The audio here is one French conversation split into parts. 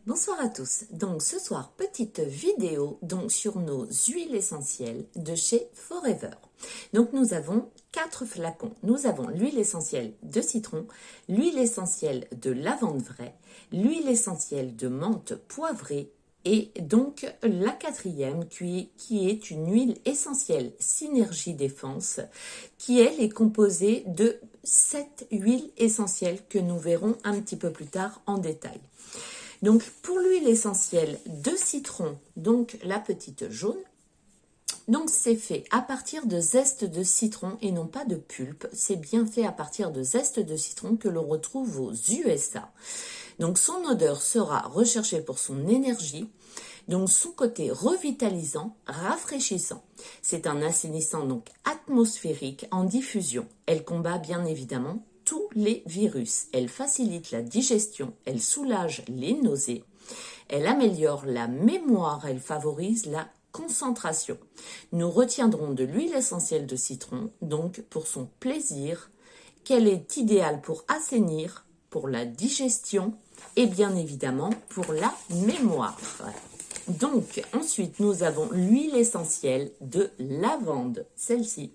Bonsoir à tous. Donc ce soir, petite vidéo sur nos huiles essentielles de chez Forever. Donc nous avons 4 flacons. Nous avons l'huile essentielle de citron, l'huile essentielle de lavande vraie, l'huile essentielle de menthe poivrée et donc la quatrième qui est une huile essentielle Synergie Défense qui elle est composée de 7 huiles essentielles que nous verrons un petit peu plus tard en détail. Donc pour l'huile essentielle de citron, donc la petite jaune, donc c'est fait à partir de zeste de citron et non pas de pulpe. C'est bien fait à partir de zeste de citron que l'on retrouve aux USA. Donc son odeur sera recherchée pour son énergie, donc son côté revitalisant, rafraîchissant. C'est un assainissant donc atmosphérique en diffusion. Elle combat bien évidemment tous les virus. Elle facilite la digestion, elle soulage les nausées, elle améliore la mémoire, elle favorise la concentration. Nous retiendrons de l'huile essentielle de citron, donc pour son plaisir, qu'elle est idéale pour assainir, pour la digestion et bien évidemment pour la mémoire. Donc ensuite nous avons l'huile essentielle de lavande, celle-ci.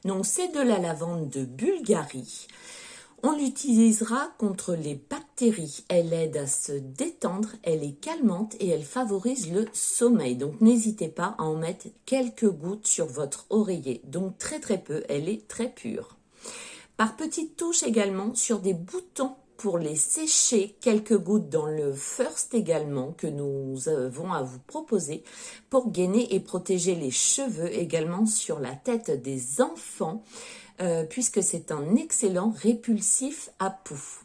Donc c'est de la lavande de Bulgarie. On l'utilisera contre les bactéries. Elle aide à se détendre, elle est calmante et elle favorise le sommeil. Donc n'hésitez pas à en mettre quelques gouttes sur votre oreiller. Donc très peu, elle est très pure. Par petites touches également sur des boutons pour les sécher, quelques gouttes dans le First également que nous avons à vous proposer pour gainer et protéger les cheveux également sur la tête des enfants puisque c'est un excellent répulsif à poux.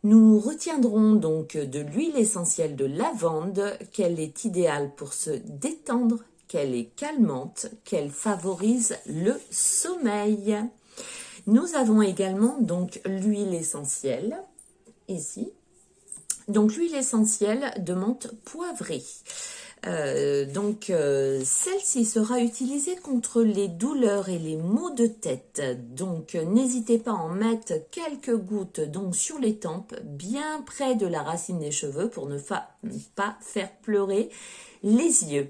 Nous retiendrons donc de l'huile essentielle de lavande qu'elle est idéale pour se détendre, qu'elle est calmante, qu'elle favorise le sommeil. Nous avons également donc l'huile essentielle, ici, donc l'huile essentielle de menthe poivrée. Celle-ci sera utilisée contre les douleurs et les maux de tête. Donc n'hésitez pas à en mettre quelques gouttes donc sur les tempes, bien près de la racine des cheveux pour ne pas faire pleurer les yeux.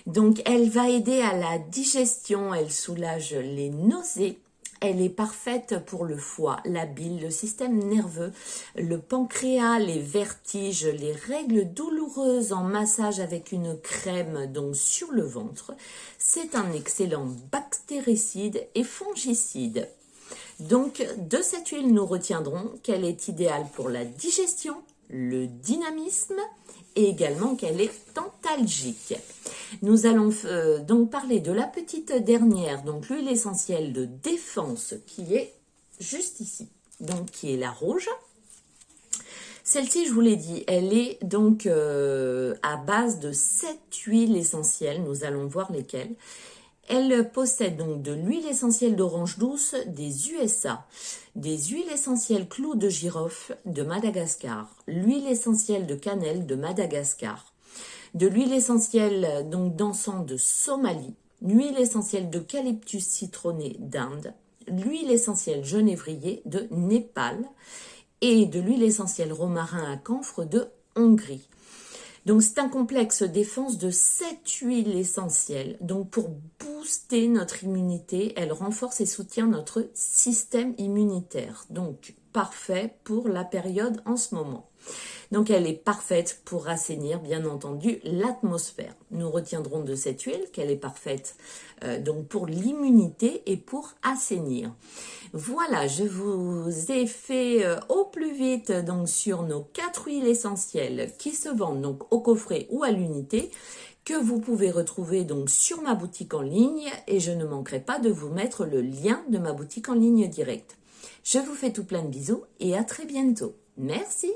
Donc elle va aider à la digestion, elle soulage les nausées. Elle est parfaite pour le foie, la bile, le système nerveux, le pancréas, les vertiges, les règles douloureuses en massage avec une crème donc sur le ventre. C'est un excellent bactéricide et fongicide. Donc de cette huile, nous retiendrons qu'elle est idéale pour la digestion, le dynamisme et également qu'elle est antalgique. Nous allons donc parler de la petite dernière, donc l'huile essentielle de défense qui est juste ici, donc qui est la rouge. Celle-ci, je vous l'ai dit, elle est donc à base de 7 huiles essentielles, nous allons voir lesquelles. Elle possède donc de l'huile essentielle d'orange douce des USA, des huiles essentielles clous de girofle de Madagascar, l'huile essentielle de cannelle de Madagascar, de l'huile essentielle donc d'encens de Somalie, l'huile essentielle d'eucalyptus citronné d'Inde, l'huile essentielle genévrier de Népal et de l'huile essentielle romarin à camphre de Hongrie. Donc c'est un complexe défense de 7 huiles essentielles. Donc pour booster notre immunité, elle renforce et soutient notre système immunitaire. Donc parfait pour la période en ce moment. Donc elle est parfaite pour assainir bien entendu l'atmosphère. Nous retiendrons de cette huile qu'elle est parfaite donc pour l'immunité et pour assainir. Voilà, je vous ai fait au plus vite donc sur nos 4 huiles essentielles qui se vendent donc au coffret ou à l'unité, que vous pouvez retrouver donc sur ma boutique en ligne et je ne manquerai pas de vous mettre le lien de ma boutique en ligne directe. Je vous fais tout plein de bisous et à très bientôt. Merci.